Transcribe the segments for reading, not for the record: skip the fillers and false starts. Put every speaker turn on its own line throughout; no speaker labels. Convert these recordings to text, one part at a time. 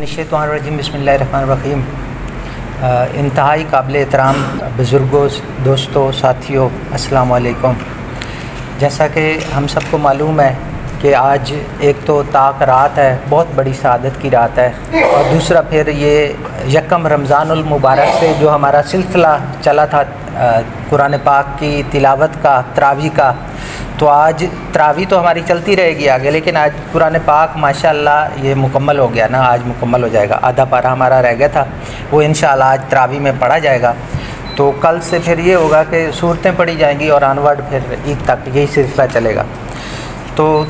الشیطان الرجیم بسم اللہ الرحمن الرحیم۔ انتہائی قابل احترام بزرگوں، دوستوں، ساتھیوں، السلام علیکم۔ جیسا کہ ہم سب کو معلوم ہے کہ آج ایک تو طاق رات ہے، بہت بڑی سعادت کی رات ہے، اور دوسرا پھر یہ یکم رمضان المبارک سے جو ہمارا سلسلہ چلا تھا قرآن پاک کی تلاوت کا، تراویح کا، تو آج تراویح تو ہماری چلتی رہے گی آگے، لیکن آج قرآن پاک ماشاءاللہ یہ مکمل ہو گیا نا، آج مکمل ہو جائے گا۔ آدھا پارہ ہمارا رہ گیا تھا، وہ انشاءاللہ آج تراویح میں پڑھا جائے گا۔ تو کل سے پھر یہ ہوگا کہ سورتیں پڑھی جائیں گی اور آنورڈ پھر عید تک یہی سلسلہ چلے گا۔ تو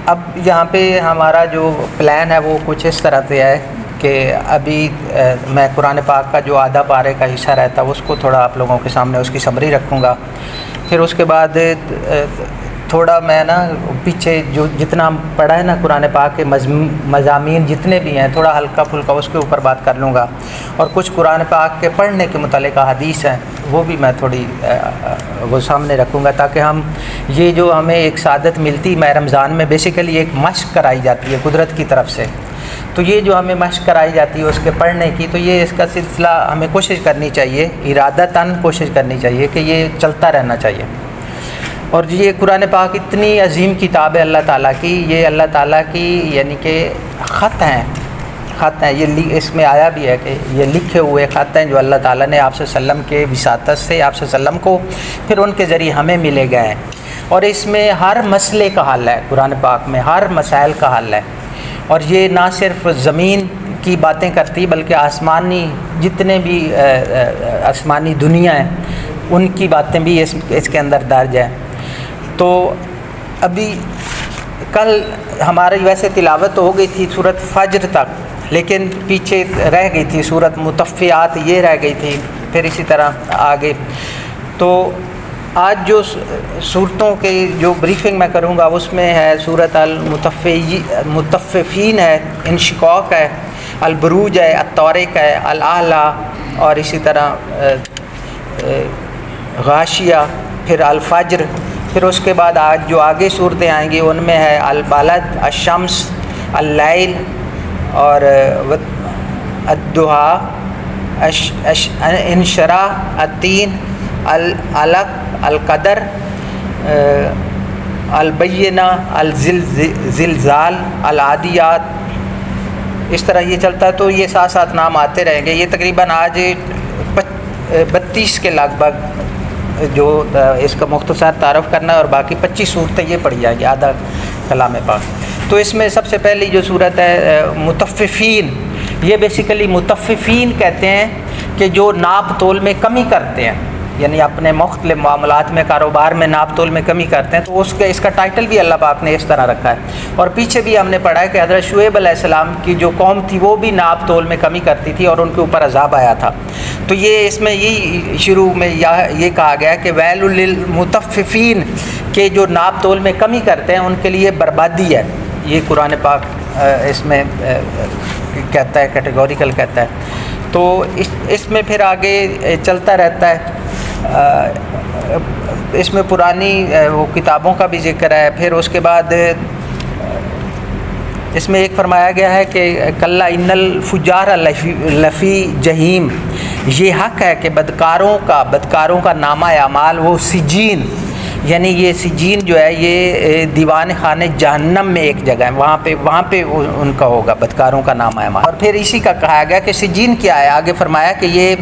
اب یہاں پہ ہمارا جو پلان ہے وہ کچھ اس طرح سے ہے کہ ابھی میں قرآن پاک کا جو آدھا پارے کا حصہ رہتا ہے اس کو تھوڑا آپ لوگوں کے سامنے اس کی سمری رکھوں گا، پھر اس کے بعد تھوڑا میں نا پیچھے جو جتنا ہم پڑھا ہے نا قرآن پاک کے مضامین جتنے بھی ہیں تھوڑا ہلکا پھلکا اس کے اوپر بات کر لوں گا، اور کچھ قرآن پاک کے پڑھنے کے متعلق حدیث ہیں وہ بھی میں تھوڑی وہ سامنے رکھوں گا، تاکہ ہم یہ جو ہمیں ایک سعادت ملتی ماہ رمضان میں بیسیکلی ایک مشق کرائی جاتی ہے قدرت کی طرف سے، تو یہ جو ہمیں مشق کرائی جاتی ہے اس کے پڑھنے کی، تو یہ اس کا سلسلہ ہمیں کوشش کرنی چاہیے، ارادتاً کوشش کرنی چاہیے کہ یہ چلتا رہنا چاہیے۔ اور یہ قرآن پاک اتنی عظیم کتاب ہے اللہ تعالیٰ کی، یہ اللہ تعالیٰ کی یعنی کہ خط ہیں، یہ اس میں آیا بھی ہے کہ یہ لکھے ہوئے خط ہیں جو اللہ تعالیٰ نے آپ صلی اللہ علیہ وسلم کے وساطت سے آپ صلی اللہ علیہ وسلم کو پھر ان کے ذریعے ہمیں ملے گئے ہیں، اور اس میں ہر مسئلے کا حل ہے، قرآن پاک میں ہر مسائل کا حل ہے، اور یہ نہ صرف زمین کی باتیں کرتی بلکہ آسمانی جتنے بھی آسمانی دنیا ہے ان کی باتیں بھی اس کے اندر درج ہیں۔ تو ابھی کل ہماری ویسے تلاوت ہو گئی تھی سورت فجر تک، لیکن پیچھے رہ گئی تھی سورت مطفیات، یہ رہ گئی تھی، پھر اسی طرح آگے۔ تو آج جو صورتوں کے جو بریفنگ میں کروں گا اس میں ہے سورت المطففین ہے، انشقاق ہے، البروج ہے، الطارق ہے، الاعلی، اور اسی طرح غاشیہ، پھر الفجر، پھر اس کے بعد آج جو آگے صورتیں آئیں گی ان میں ہے البلد، الشمس، اللیل، اور الضحیٰ، انشراح، التین، العلق، القدر، البینہ، الزلزال، العادیات، اس طرح یہ چلتا ہے۔ تو یہ ساتھ ساتھ نام آتے رہیں گے۔ یہ تقریباً آج 32 کے لگ بھگ جو اس کا مختصر تعارف کرنا ہے، اور باقی 25 صورتیں یہ پڑھی جائیں گی، آدھا کلام پاک۔ تو اس میں سب سے پہلی جو صورت ہے مطففین، یہ بیسیکلی مطففین کہتے ہیں کہ جو ناپ تول میں کمی کرتے ہیں، یعنی اپنے مختلف معاملات میں، کاروبار میں ناپ تول میں کمی کرتے ہیں، تو اس کا ٹائٹل بھی اللہ پاک نے اس طرح رکھا ہے۔ اور پیچھے بھی ہم نے پڑھا ہے کہ حضرت شعیب علیہ السلام کی جو قوم تھی وہ بھی ناپ تول میں کمی کرتی تھی اور ان کے اوپر عذاب آیا تھا۔ تو یہ اس میں یہ شروع میں یہ کہا گیا کہ ویل للمطففین، کہ جو ناپ تول میں کمی کرتے ہیں ان کے لیے بربادی ہے، یہ قرآن پاک اس میں کہتا ہے، کیٹیگوریکل کہتا ہے۔ تو اس میں پھر آگے چلتا رہتا ہے، اس میں پرانی وہ کتابوں کا بھی ذکر ہے، پھر اس کے بعد اس میں ایک فرمایا گیا ہے کہ کلا ان الفجار لفی جہیم، یہ حق ہے کہ بدکاروں کا نامہ اعمال وہ سجین، یعنی یہ سجین جو ہے یہ دیوان خانہ جہنم میں ایک جگہ ہے، وہاں پہ ان کا ہوگا بدکاروں کا نامہ اعمال۔ اور پھر اسی کا کہا گیا کہ سجین کیا ہے، آگے فرمایا کہ یہ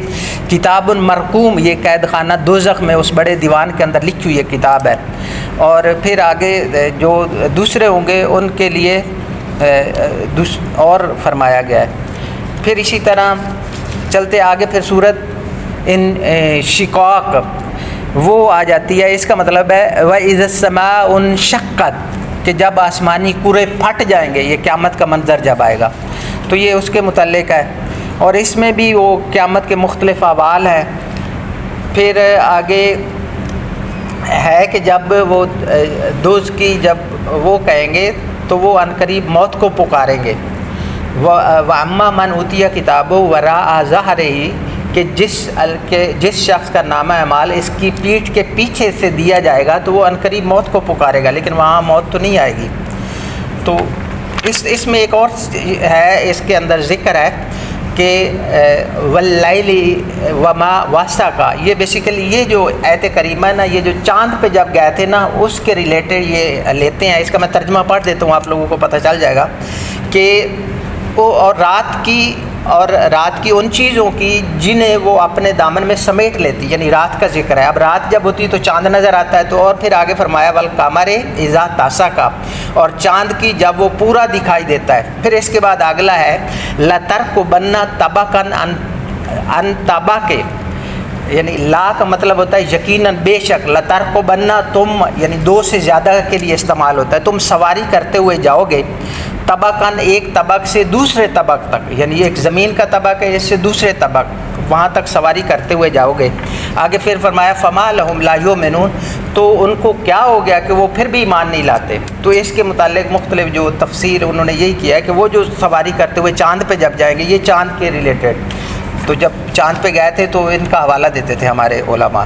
کتاب مرقوم، یہ قید خانہ دوزخ میں اس بڑے دیوان کے اندر لکھی ہوئی یہ کتاب ہے۔ اور پھر آگے جو دوسرے ہوں گے ان کے لیے اور فرمایا گیا ہے۔ پھر اسی طرح چلتے آگے پھر سورت انشقاق وہ آ جاتی ہے، اس کا مطلب ہے وَإِذَا السَّمَاءُ انشقت، کہ جب آسمانی کرے پھٹ جائیں گے، یہ قیامت کا منظر جب آئے گا، تو یہ اس کے متعلق ہے۔ اور اس میں بھی وہ قیامت کے مختلف احوال ہیں۔ پھر آگے ہے کہ جب وہ دوز کی جب وہ کہیں گے تو وہ عنقریب موت کو پکاریں گے، وَأَمَّا مَنْ أُوتِيَ كِتَابَهُ وَرَاءَ ظَهْرِهِ، کہ جس شخص کا نامہ اعمال اس کی پیٹھ کے پیچھے سے دیا جائے گا تو وہ عنقریب موت کو پکارے گا، لیکن وہاں موت تو نہیں آئے گی۔ تو اس میں ایک اور ہے، اس کے اندر ذکر ہے کہ واللیل وما وسق، یہ بیسیکلی یہ جو آیت کریمہ نا، یہ جو چاند پہ جب گئے تھے نا اس کے ریلیٹڈ یہ لیتے ہیں۔ اس کا میں ترجمہ پڑھ دیتا ہوں، آپ لوگوں کو پتہ چل جائے گا کہ وہ اور رات کی ان چیزوں کی جنہیں وہ اپنے دامن میں سمیٹ لیتی، یعنی رات کا ذکر ہے۔ اب رات جب ہوتی تو چاند نظر آتا ہے، تو اور پھر آگے فرمایا والقمر اذا تساقا، اور چاند کی جب وہ پورا دکھائی دیتا ہے۔ پھر اس کے بعد اگلا ہے لترکبن طبقا عن طبق، یعنی لا کا مطلب ہوتا ہے یقیناً، بے شک، لترکبن تم یعنی دو سے زیادہ کے لیے استعمال ہوتا ہے، تم سواری کرتے ہوئے جاؤ گے، طبقاً ایک طبق سے دوسرے طبق تک، یعنی ایک زمین کا طبق ہے، اس سے دوسرے طبق وہاں تک سواری کرتے ہوئے جاؤ گے۔ آگے پھر فرمایا فما لہم لا یؤمنون، تو ان کو کیا ہو گیا کہ وہ پھر بھی ایمان نہیں لاتے۔ تو اس کے متعلق مختلف جو تفسیر انہوں نے یہی کیا ہے کہ وہ جو سواری کرتے ہوئے چاند پہ جب جائیں گے، یہ چاند کے ریلیٹڈ، تو جب چاند پہ گئے تھے تو ان کا حوالہ دیتے تھے ہمارے علماء۔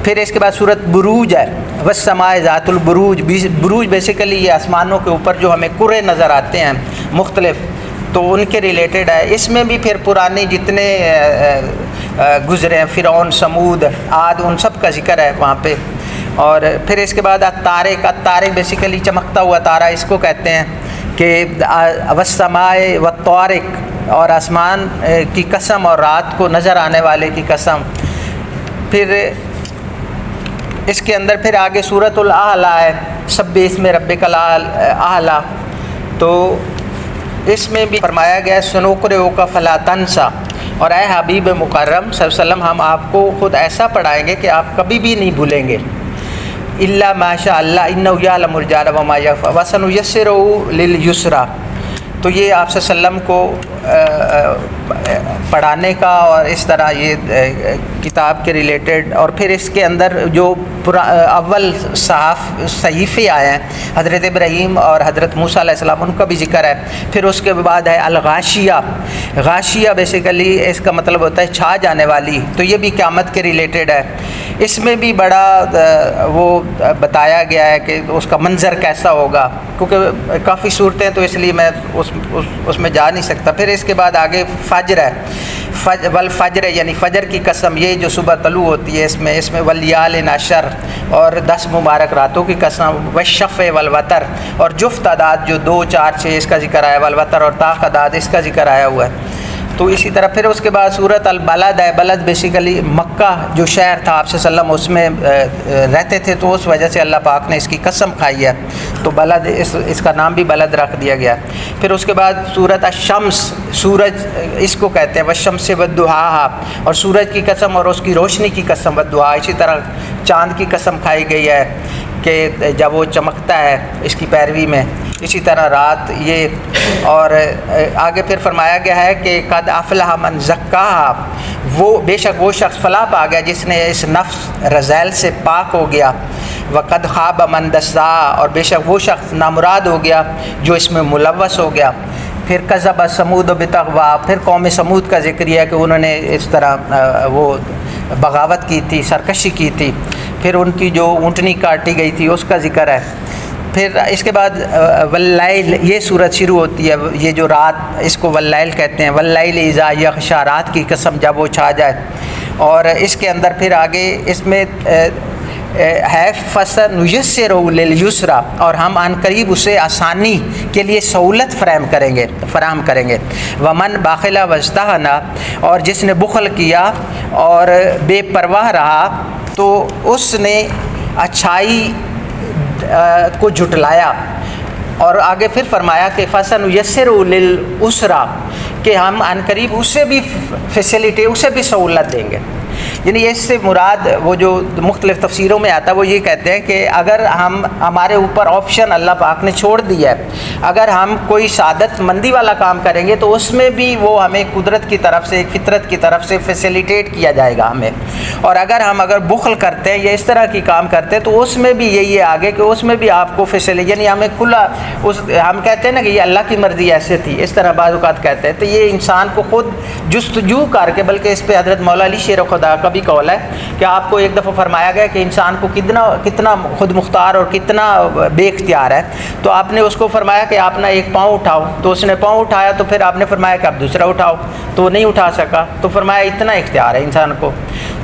پھر اس کے بعد سورۃ بروج ہے، والسماء ذات البروج، بروج بیسیکلی یہ آسمانوں کے اوپر جو ہمیں کرے نظر آتے ہیں مختلف، تو ان کے ریلیٹڈ ہے۔ اس میں بھی پھر پرانے جتنے گزرے ہیں، فرعون، سمود، عاد، ان سب کا ذکر ہے وہاں پہ۔ اور پھر اس کے بعد الطارق بیسیکلی چمکتا ہوا تارا اس کو کہتے ہیں، کہ والسماء والطارق، اور آسمان کی قسم اور رات کو نظر آنے والے کی قسم۔ پھر اس کے اندر پھر آگے سورۃ الاعلیٰ ہے، سبح اسم ربک الاعلیٰ، تو اس میں بھی فرمایا گیا سنقرئک فلا تنسیٰ، اور اے حبیب مکرم صلی اللہ علیہ وسلم، ہم آپ کو خود ایسا پڑھائیں گے کہ آپ کبھی بھی نہیں بھولیں گے، الا ما شاء اللہ انہ یعلم الجہر وما یخفی وسنیسرہ للیسریٰ۔ تو یہ آپ صلی اللہ علیہ وسلم کو پڑھانے کا اور اس طرح یہ کتاب کے ریلیٹڈ، اور پھر اس کے اندر جو اول صحیفے آئے ہیں حضرت ابراہیم اور حضرت موسیٰ علیہ السلام، ان کا بھی ذکر ہے۔ پھر اس کے بعد ہے الغاشیہ، غاشیہ بیسیکلی اس کا مطلب ہوتا ہے چھا جانے والی، تو یہ بھی قیامت کے ریلیٹڈ ہے۔ اس میں بھی بڑا وہ بتایا گیا ہے کہ اس کا منظر کیسا ہوگا، کیونکہ کافی صورتیں ہیں تو اس لیے میں اس میں جا نہیں سکتا۔ پھر اس کے بعد آگے فجر ہے، والفجر یعنی فجر کی قسم، یہ جو صبح طلوع ہوتی ہے، اس میں والیال عشر، اور 10 مبارک راتوں کی قسم، والشفع والوتر، اور جفت تعداد جو 2، 4، 6 اس کا ذکر آیا، والوتر اور طاق تعداد اس کا ذکر آیا ہوا ہے۔ تو اسی طرح پھر اس کے بعد سورۃ البلد ہے، بلد بیسیکلی مکہ جو شہر تھا، آپ صلی اللہ علیہ وسلم اس میں رہتے تھے، تو اس وجہ سے اللہ پاک نے اس کی قسم کھائی ہے، تو بلد اس کا نام بھی بلد رکھ دیا گیا۔ پھر اس کے بعد سورۃ الشمس، سورج اس کو کہتے ہیں، والشمس والضحیٰ، اور سورج کی قسم اور اس کی روشنی کی قسم، والضحیٰ، اسی طرح چاند کی قسم کھائی گئی ہے کہ جب وہ چمکتا ہے اس کی پیروی میں، اسی طرح رات یہ۔ اور آگے پھر فرمایا گیا ہے کہ قد افلح من زکاہا، وہ بے شک وہ شخص فلاح پا گیا جس نے اس نفس رذیل سے پاک ہو گیا، وقد خاب من دساہا، اور بے شک وہ شخص نامراد ہو گیا جو اس میں ملوث ہو گیا۔ پھر کذب ثمود بطغوا، پھر قوم ثمود کا ذکر یہ ہے کہ انہوں نے اس طرح وہ بغاوت کی تھی، سرکشی کی تھی، پھر ان کی جو اونٹنی کاٹی گئی تھی اس کا ذکر ہے۔ پھر اس کے بعد واللیل، یہ صورت شروع ہوتی ہے، یہ جو رات اس کو واللیل کہتے ہیں، واللیل اذا یغشی، رات کی قسم جب وہ چھا جائے۔ اور اس کے اندر پھر آگے اس میں ہے فسنیسرہ للیسریٰ، اور ہم عن قریب اسے آسانی کے لیے سہولت فراہم کریں گے۔ ومن بخل واجتہن، اور جس نے بخل کیا اور بے پرواہ رہا تو اس نے اچھائی کو جھٹلایا۔ اور آگے پھر فرمایا کہ فسنیسرہ للعسریٰ، کہ ہم عن قریب اسے بھی فیسیلیٹی، اسے بھی سہولت دیں گے۔ یعنی اس سے مراد وہ جو مختلف تفسیروں میں آتا ہے وہ یہ کہتے ہیں کہ اگر ہمارے اوپر آپشن اللہ پاک نے چھوڑ دیا ہے، اگر ہم کوئی سعادت مندی والا کام کریں گے تو اس میں بھی وہ ہمیں قدرت کی طرف سے، فطرت کی طرف سے فیسیلیٹیٹ کیا جائے گا ہمیں۔ اور اگر بخل کرتے ہیں یا اس طرح کی کام کرتے ہیں تو اس میں بھی یہی ہے آگے کہ اس میں بھی آپ کو فیسیلیٹی، یعنی ہمیں کھلا، ہم کہتے ہیں نا کہ یہ اللہ کی مرضی ایسے تھی، اس طرح بعض اوقات کہتے ہیں، تو یہ انسان کو خود جستجو کر کے، بلکہ اس پہ حضرت مولا علی شیر خدا کا کا بھی قول ہے کہ آپ کو ایک دفعہ فرمایا گیا کہ انسان کو کتنا خود مختار اور کتنا بے اختیار ہے، تو آپ نے اس کو فرمایا کہ آپ نا ایک پاؤں اٹھاؤ، تو اس نے پاؤں اٹھایا، تو پھر آپ نے فرمایا کہ آپ دوسرا اٹھاؤ، تو وہ نہیں اٹھا سکا، تو فرمایا اتنا اختیار ہے انسان کو۔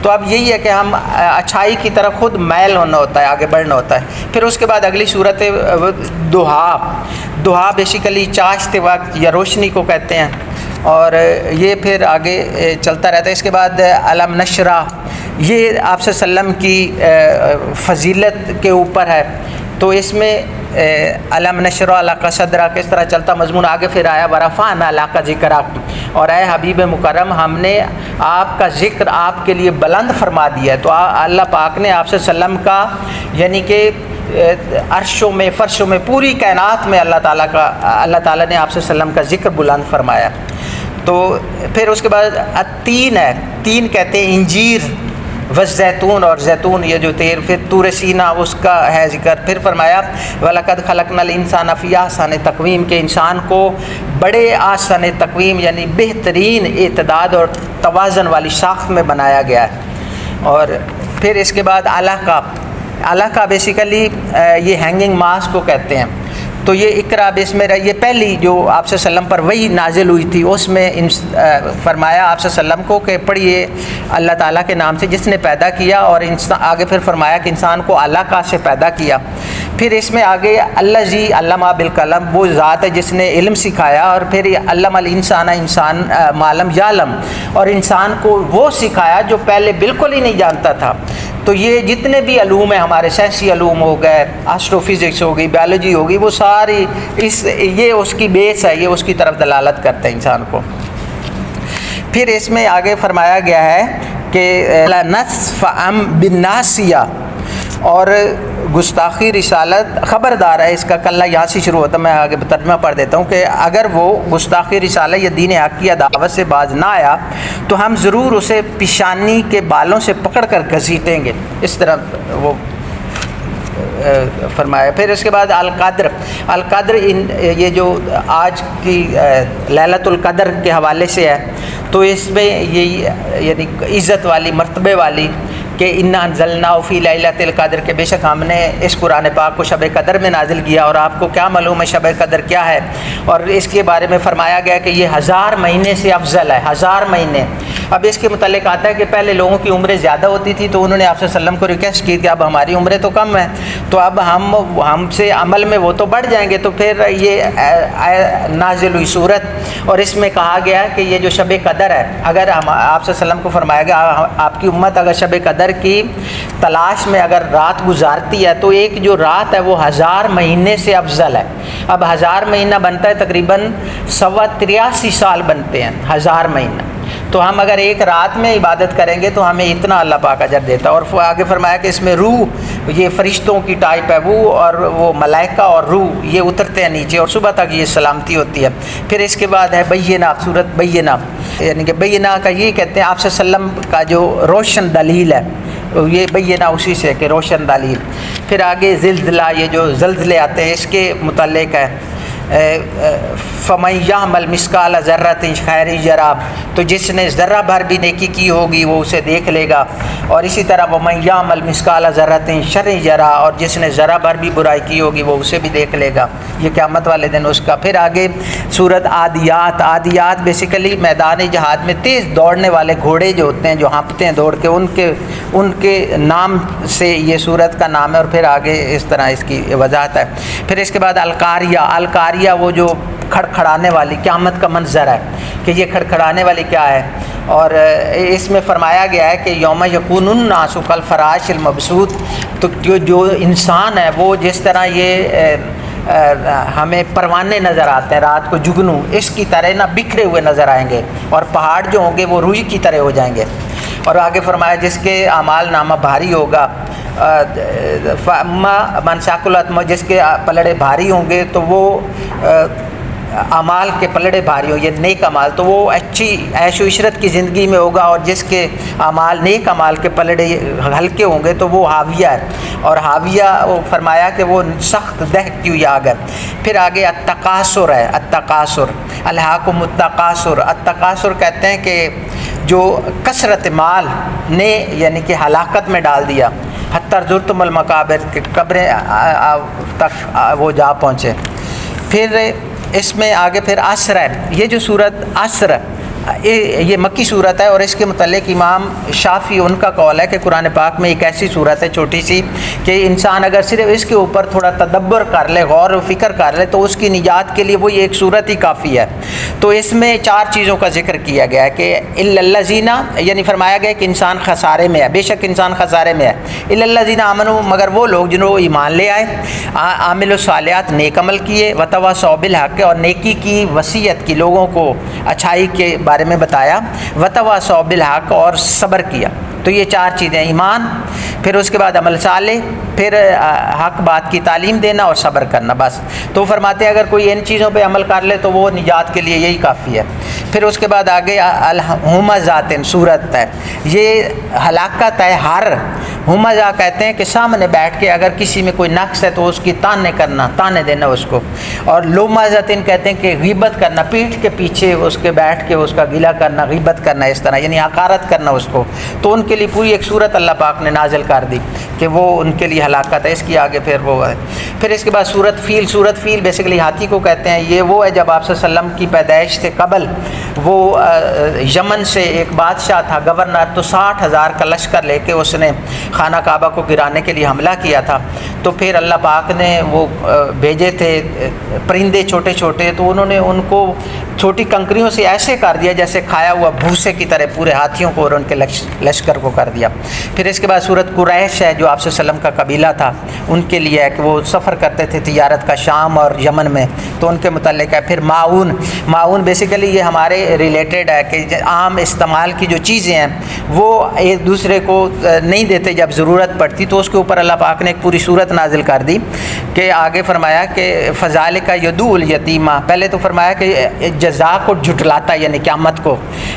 تو اب یہی ہے کہ ہم اچھائی کی طرف خود میل ہونا ہوتا ہے، آگے بڑھنا ہوتا ہے۔ پھر اس کے بعد اگلی صورت ہے دہا بیسیکلی چاشت وقت یا روشنی کو کہتے ہیں، اور یہ پھر آگے چلتا رہتا ہے۔ اس کے بعد علم نشرہ، یہ آپ صلی اللہ علیہ وسلم کی فضیلت کے اوپر ہے، تو اس میں علم نشرہ لک صدرک کس طرح چلتا مضمون آگے پھر آیا ورفعنا لک ذکرک، اور اے حبیب مکرم ہم نے آپ کا ذکر آپ کے لیے بلند فرما دیا ہے۔ تو اللہ پاک نے آپ صلی اللہ علیہ وسلم کا یعنی کہ عرشوں میں فرشوں میں پوری کائنات میں اللہ تعالیٰ نے آپ صلی اللہ علیہ وسلم کا ذکر بلند فرمایا۔ تو پھر اس کے بعد تین ہے، تین کہتے ہیں انجیر والزیتون، اور زیتون یہ جو تیر، پھر طور سینا اس کا ہے ذکر۔ پھر فرمایا وَلَقَدْ خَلَقْنَا الْإِنسَانَ فِي أَحْسَنِ تقویم، کہ انسان کو بڑے احسن تقویم یعنی بہترین اعتداد اور توازن والی ساخت میں بنایا گیا ہے۔ اور پھر اس کے بعد علقہ بیسیکلی یہ ہینگنگ ماسک کو کہتے ہیں۔ تو یہ اقرا بسم یہ پہلی جو آپ صلی اللہ علیہ وسلم پر وہی نازل ہوئی تھی، اس میں فرمایا آپ صلی اللہ علیہ وسلم کو کہ پڑھیے اللہ تعالیٰ کے نام سے جس نے پیدا کیا، اور آگے پھر فرمایا کہ انسان کو علقہ سے پیدا کیا۔ پھر اس میں آگے الذی علم بالقلم، وہ ذات ہے جس نے علم سکھایا، اور پھر علم الانسان انسان ما لم یعلم، اور انسان کو وہ سکھایا جو پہلے بالکل ہی نہیں جانتا تھا۔ تو یہ جتنے بھی علوم ہیں ہمارے، سائنسی علوم ہو گئے، ایسٹرو فزکس ہو گئی، بیالوجی ہوگی، وہ ساری یہ اس کی بیس ہے، یہ اس کی طرف دلالت کرتا ہے انسان کو۔ پھر اس میں آگے فرمایا گیا ہے کہ نصف بالناسیہ، اور گستاخی رسالت خبردار ہے، اس کا کلہ یہاں سے شروع ہوتا ہے، میں آگے ترجمہ پڑھ دیتا ہوں کہ اگر وہ گستاخی رسالہ یا دین حق کی دعوت سے باز نہ آیا تو ہم ضرور اسے پیشانی کے بالوں سے پکڑ کر گھسیٹیں گے، اس طرح وہ فرمایا۔ پھر اس کے بعد القدر یہ جو آج کی لیلۃ القدر کے حوالے سے ہے، تو اس میں یہ یعنی عزت والی مرتبے والی کہ انا انزلناہ فی لیلۃ القدر، کہ بے شک ہم نے اس قرآن پاک کو شب قدر میں نازل کیا، اور آپ کو کیا معلوم ہے شب قدر کیا ہے، اور اس کے بارے میں فرمایا گیا کہ یہ 1000 مہینے سے افضل ہے، 1000 مہینے۔ اب اس کے متعلق آتا ہے کہ پہلے لوگوں کی عمریں زیادہ ہوتی تھی، تو انہوں نے آپ صلی اللہ علیہ وسلم کو ریکویسٹ کی کہ اب ہماری عمریں تو کم ہیں، تو اب ہم سے عمل میں وہ تو بڑھ جائیں گے، تو پھر یہ نازل ہوئی صورت، اور اس میں کہا گیا کہ یہ جو شب قدر ہے، اگر آپ صلی اللہ علیہ وسلم کو فرمایا گیا آپ کی امت اگر شب قدر کی تلاش میں اگر رات گزارتی ہے تو ایک جو رات ہے وہ 1000 مہینے سے افضل ہے۔ اب 1000 مہینہ بنتا ہے تقریباً 83 سال بنتے ہیں 1000 مہینہ، تو ہم اگر ایک رات میں عبادت کریں گے تو ہمیں اتنا اللہ پاک اجر دیتا ہے۔ اور آگے فرمایا کہ اس میں روح، یہ فرشتوں کی ٹائپ ہے وہ، اور وہ ملائکہ اور روح یہ اترتے ہیں نیچے، اور صبح تک یہ سلامتی ہوتی ہے۔ پھر اس کے بعد ہے بینہ، سورۃ بینہ، یعنی کہ بینہ کا یہ کہتے ہیں آپ صلی اللہ علیہ وسلم کا جو روشن دلیل ہے، یہ بینہ اسی سے کہ روشن دلیل۔ پھر آگے زلزلہ، یہ جو زلزلے آتے ہیں اس کے متعلق ہے فَمَن يَعْمَلْ مِثْقَالَ ذَرَّةٍ خَيْرًا يَرَهُ، تو جس نے ذرہ بھر بھی نیکی کی ہوگی وہ اسے دیکھ لے گا، اور اسی طرح وَمَن يَعْمَلْ مِثْقَالَ ذَرَّةٍ شَرًّا يَرَهُ، اور جس نے ذرہ بھر بھی برائی کی ہوگی وہ اسے بھی دیکھ لے گا، یہ قیامت والے دن اس کا۔ پھر آگے سورۃ عادیات بیسیکلی میدان جہاد میں تیز دوڑنے والے گھوڑے جو ہوتے ہیں جو ہانپتے ہیں دوڑ کے، ان کے نام سے یہ سورت کا نام ہے، اور پھر آگے اس طرح اس کی وضاحت ہے۔ پھر اس کے بعد القاریہ وہ جو کھڑکھڑانے والی قیامت کا منظر ہے کہ یہ کھڑکھڑانے والی کیا ہے، اور اس میں فرمایا گیا ہے کہ یوم یکون الناس کالفراش المبثوث، تو جو انسان ہے وہ جس طرح یہ ہمیں پروانے نظر آتے ہیں رات کو جگنو، اس کی طرح نہ بکھرے ہوئے نظر آئیں گے، اور پہاڑ جو ہوں گے وہ روئی کی طرح ہو جائیں گے۔ اور آگے فرمایا جس کے اعمال نامہ بھاری ہوگا، من ثقلت، جس کے پلڑے بھاری ہوں گے تو وہ اعمال کے پلڑے بھاری ہوں، یہ نیک اعمال، تو وہ اچھی عیش و عشرت کی زندگی میں ہوگا، اور جس کے اعمال نیک اعمال کے پلڑے ہلکے ہوں گے تو وہ حاویہ ہے، اور حاویہ وہ فرمایا کہ وہ سخت دہکتی ہوئی آگ ہے۔ پھر آگے التکاثر ہے، التکاثر الہاکم التکاثر، التکاثر کہتے ہیں کہ جو کثرت مال نے یعنی کہ ہلاکت میں ڈال دیا، حتی زرتم المقابر کہ قبریں تک وہ جا پہنچے۔ پھر اس میں آگے پھر عصر ہے، یہ جو صورت عصر یہ مکی صورت ہے، اور اس کے متعلق امام شافعی ان کا قول ہے کہ قرآن پاک میں ایک ایسی صورت ہے چھوٹی سی کہ انسان اگر صرف اس کے اوپر تھوڑا تدبر کر لے، غور و فکر کر لے، تو اس کی نجات کے لیے وہ ایک صورت ہی کافی ہے۔ تو اس میں 4 چیزوں کا ذکر کیا گیا ہے کہ الا الذین، یعنی فرمایا گیا کہ انسان خسارے میں ہے، بے شک انسان خسارے میں ہے، الا الذین آمنوا، مگر وہ لوگ جنہوں کو ایمان لے آئے، عامل الصالحات، نیک عمل کیے، وتواصوا بالحق، اور نیکی کی وصیت کی، لوگوں کو اچھائی کے بارے میں بتایا، وتواصوا بالحق، اور صبر کیا۔ تو یہ 4 چیزیں، ایمان، پھر اس کے بعد عمل صالح، پھر حق بات کی تعلیم دینا اور صبر کرنا، بس۔ تو فرماتے ہیں اگر کوئی ان چیزوں پہ عمل کر لے تو وہ نجات کے لیے یہی کافی ہے۔ پھر اس کے بعد آگے الہمزات صورت ہے، یہ ہلاکت ہے، ہر ہمزہ کہتے ہیں کہ سامنے بیٹھ کے اگر کسی میں کوئی نقص ہے تو اس کی تانے دینا اس کو، اور لومزاتن کہتے ہیں کہ غیبت کرنا، پیٹھ کے پیچھے اس کے بیٹھ کے اس کا گلہ کرنا، غیبت کرنا، اس طرح یعنی حقارت کرنا اس کو۔ تو ان کے لیے پوری ایک صورت اللہ پاک نے نازل کر دی کہ وہ ان کے لیے ہلاکت ہے۔ اس کی آگے پھر وہ ہے، پھر اس کے بعد صورت فیل بیسیکلی ہاتھی کو کہتے ہیں۔ یہ وہ ہے جب آپ صلی اللہ علیہ وسلم کی پیدائش سے قبل وہ یمن سے ایک بادشاہ تھا، گورنر، تو 60,000 کا لشکر لے کے اس نے خانہ کعبہ کو گرانے کے لیے حملہ کیا تھا۔ تو پھر اللہ پاک نے وہ بھیجے تھے پرندے چھوٹے چھوٹے، تو انہوں نے ان کو چھوٹی کنکریوں سے ایسے کر دیا جیسے کھایا ہوا بھوسے کی طرح پورے ہاتھیوں کو اور ان کے لشکر کو کر دیا۔ پھر اس کے بعد صورت قریش ہے جو آپ صلی اللہ علیہ وسلم کا قبیلہ تھا، ان کے لیے ہے کہ وہ سفر کرتے تھے تجارت کا شام اور یمن میں، تو ان کے متعلق ہے۔ پھر معاون بیسیکلی یہ ہمارے ریلیٹڈ ہے کہ عام استعمال کی جو چیزیں ہیں وہ ایک دوسرے کو نہیں دیتے جب ضرورت پڑتی، تو اس کے اوپر اللہ پاک نے ایک پوری صورت نازل کر دی کہ آگے فرمایا کہ فذالک یدعو الیتیمہ، پہلے تو فرمایا کہ جزا کو جھٹلاتا ہے یعنی قیامت کو،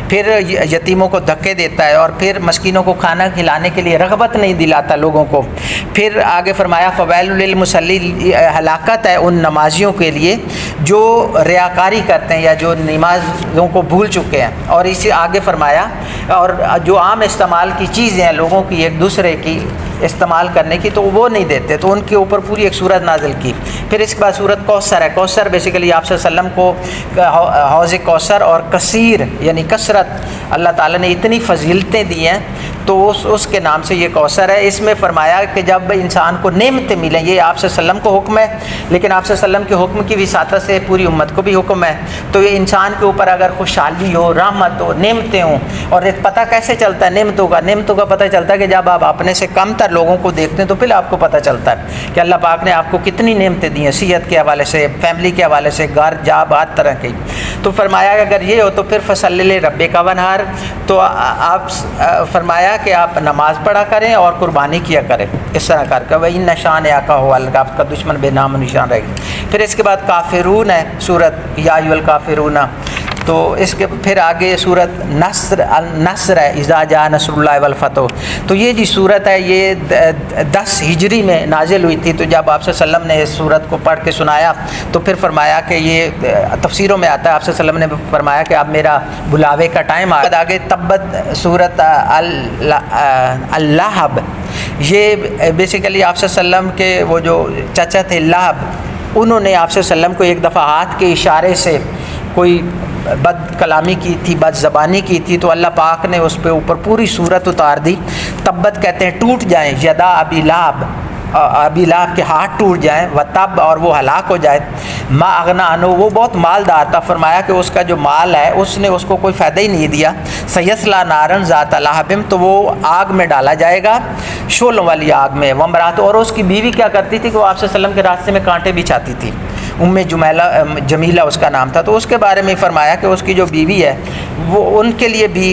پھر یتیموں کو دھکے دیتا ہے، اور پھر مسکینوں کو کھانا کھلانے کے لیے رغبت نہیں دلاتا لوگوں کو۔ پھر آگے فرمایا فویل للمصلین، ہلاکت ہے ان نمازیوں کے لیے جو ریاکاری کرتے ہیں یا جو نمازوں کو بھول چکے ہیں۔ اور اسی آگے فرمایا اور جو عام استعمال کی چیزیں ہیں لوگوں کی ایک دوسرے کی استعمال کرنے کی تو وہ نہیں دیتے، تو ان کے اوپر پوری ایک صورت نازل کی۔ پھر اس کے بعد صورت کوثر ہے۔ کوثر بیسیکلی آپ صلی اللہ علیہ وسلم کو حوض کوثر اور کثیر یعنی کثرت اللہ تعالیٰ نے اتنی فضیلتیں دی ہیں تو اس کے نام سے یہ کوثر ہے۔ اس میں فرمایا کہ جب انسان کو نعمتیں ملیں، یہ آپ صلی اللہ علیہ وسلم کو حکم ہے، لیکن آپ صلی اللہ علیہ وسلم کے حکم کی وساطت سے پوری امت کو بھی حکم ہے، تو یہ انسان کے اوپر اگر خوشحالی ہو، رحمت ہو، نعمتیں ہوں، اور ایک پتہ کیسے چلتا ہے نعمتوں کا پتہ چلتا ہے کہ جب آپ اپنے سے کم تر لوگوں کو دیکھتے ہیں تو پھر آپ کو پتہ چلتا ہے کہ اللہ پاک نے آپ کو کتنی نعمتیں دی ہیں، صحت کے حوالے سے، فیملی کے حوالے سے، گھر جاب ہر طرح کی۔ تو فرمایا کہ اگر یہ ہو تو پھر فصلی لربک وانحر، تو آپ فرمایا کہ آپ نماز پڑھا کریں اور قربانی کیا کریں، اس طرح کر کے وَإِنَّ شَانِئَكَ هُوَ الْأَبْتَرُ، آپ کا دشمن بے نام و نشان رہے گا۔ پھر اس کے بعد کافرون ہے صورت یا ایھا الکافرون، تو اس کے پھر آگے صورت نصر ہے، اذا جاء نصر اللہ والفتح۔ تو یہ جی صورت ہے یہ 10 ہجری میں نازل ہوئی تھی، تو جب آپ صلی اللہ علیہ وسلم نے اس صورت کو پڑھ کے سنایا تو پھر فرمایا کہ یہ تفسیروں میں آتا ہے، آپ صلی اللہ علیہ وسلم نے فرمایا کہ اب میرا بلاوے کا ٹائم آگے تبت صورت اللہب، یہ بیسیکلی آپ صلی اللہ علیہ وسلم کے وہ جو چچا تھے لہب، انہوں نے آپ صلی اللہ علیہ وسلم کو ایک دفعہ ہاتھ کے اشارے سے کوئی بد کلامی کی تھی، بد زبانی کی تھی، تو اللہ پاک نے اس پہ اوپر پوری صورت اتار دی۔ تبت کہتے ہیں ٹوٹ جائیں، یدا ابی لہب کے ہاتھ ٹوٹ جائیں، وتب اور وہ ہلاک ہو جائے، ما اغنا عنہ وہ بہت مالدار تھا، فرمایا کہ اس کا جو مال ہے اس نے اس کو کوئی فائدہ ہی نہیں دیا، سیصلی نارا ذات لہب تو وہ آگ میں ڈالا جائے گا، شعلوں والی آگ میں، وامرأتہ اور اس کی بیوی کیا کرتی تھی کہ وہ آپ صلی اللہ علیہ وسلم کے راستے میں کانٹے بچھاتی تھی، جمیلہ اس کا نام تھا۔ تو اس کے بارے میں فرمایا کہ اس کی جو بیوی ہے وہ ان کے لیے بھی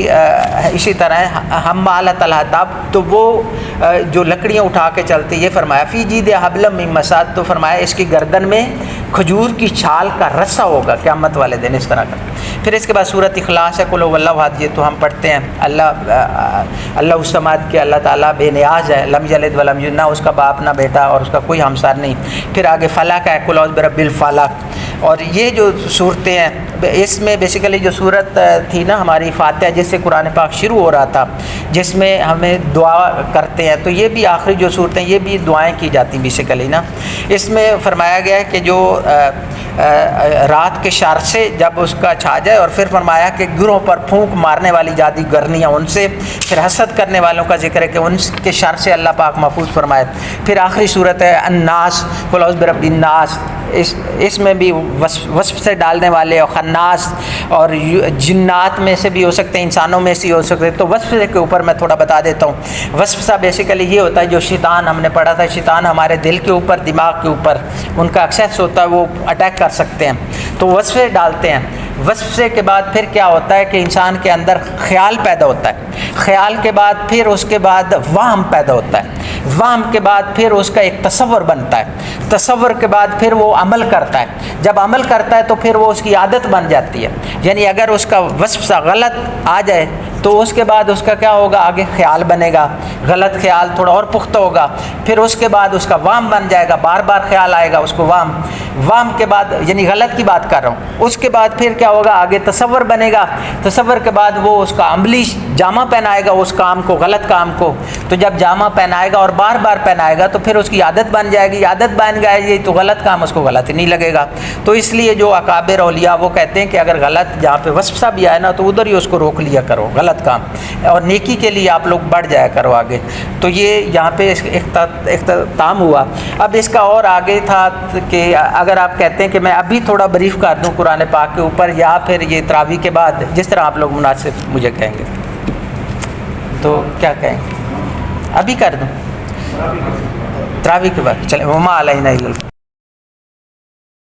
اسی طرح ہے، حمالۃ الحطب، تو وہ جو لکڑیاں اٹھا کے چلتی، یہ فرمایا فی جیدہا حبل من مسد، تو فرمایا اس کی گردن میں کھجور کی چھال کا رسہ ہوگا قیامت والے دن، اس طرح کا۔ پھر اس کے بعد صورت اخلاص ہے، قل هو اللہ احد، یہ تو ہم پڑھتے ہیں، اللہ الصمد کہ اللہ تعالیٰ بے نیاز ہے، لم یلد ولم یولد، نہ اس کا باپ نہ بیٹا اور اس کا کوئی ہمسر نہیں۔ پھر آگے فلق ہے، قل اعوذ برب الفلق، اور یہ جو صورتیں ہیں اس میں بیسیکلی جو صورت تھی نا ہماری فاتحہ جس سے قرآن پاک شروع ہو رہا تھا جس میں ہمیں دعا کرتے ہیں، تو یہ بھی آخری جو صورتیں یہ بھی دعائیں کی جاتی ہیں بیسیکلی نا۔ اس میں فرمایا گیا ہے کہ جو رات کے شر سے جب اس کا چھا جائے، اور پھر فرمایا کہ گروہ پر پھونک مارنے والی جادی گرنیاں ان سے، پھر حسد کرنے والوں کا ذکر ہے کہ ان کے شر سے اللہ پاک محفوظ فرمائے۔ پھر آخری صورت ہے الناس، قل اعوذ برب الناس، اس میں بھی وصف سے ڈالنے والے اور خناس، اور جنات میں سے بھی ہو سکتے ہیں، انسانوں میں سے ہی ہو سکتے ہیں۔ تو وصف کے اوپر میں تھوڑا بتا دیتا ہوں۔ وصف سا بیسیکلی یہ ہوتا ہے جو شیطان، ہم نے پڑھا تھا شیطان ہمارے دل کے اوپر، دماغ کے اوپر ان کا ایکسیس ہوتا ہے، وہ اٹیک کر سکتے ہیں، تو وصف ڈالتے ہیں۔ وصف کے بعد پھر کیا ہوتا ہے کہ انسان کے اندر خیال پیدا ہوتا ہے، خیال کے بعد پھر اس کے بعد وہم پیدا ہوتا ہے، وہم کے بعد پھر اس کا ایک تصور بنتا ہے، تصور کے بعد پھر وہ عمل کرتا ہے، جب عمل کرتا ہے تو پھر وہ اس کی عادت بن جاتی ہے۔ یعنی اگر اس کا وصف سا غلط آ جائے تو اس کے بعد اس کا کیا ہوگا، آگے خیال بنے گا، غلط خیال تھوڑا اور پختہ ہوگا، پھر اس کے بعد اس کا وام بن جائے گا، بار بار خیال آئے گا اس کو وام کے بعد، یعنی غلط کی بات کر رہا ہوں۔ اس کے بعد پھر کیا ہوگا، آگے تصور بنے گا، تصور کے بعد وہ اس کا عملی جامہ پہنائے گا اس کام کو، غلط کام کو، تو جب جامہ پہنائے گا اور بار بار پہنائے گا تو پھر اس کی عادت بن جائے گی، عادت بن جائے گی تو غلط کام اس کو غلط ہی نہیں لگے گا۔ تو اس لیے جو اکابر اولیاء وہ کہتے ہیں کہ اگر غلط جہاں پہ وصف سا بھی آئے نا تو ادھر ہی اس کو روک لیا کرو غلط کام، اور نیکی کے لیے آپ لوگ بڑھ جایا کرو آگے۔ تو یہ یہاں پہ اختتام ہوا۔ اب اس کا اور آگے تھا کہ اگر آپ کہتے ہیں کہ میں ابھی تھوڑا بریف کر دوں قرآن پاک کے اوپر، یا پھر یہ تراویح کے بعد جس طرح آپ لوگ مناسب مجھے کہیں گے، تو کیا کہیں گے؟ ابھی کر دوں تراویح کے بعد؟ چلیں، وما علینا الا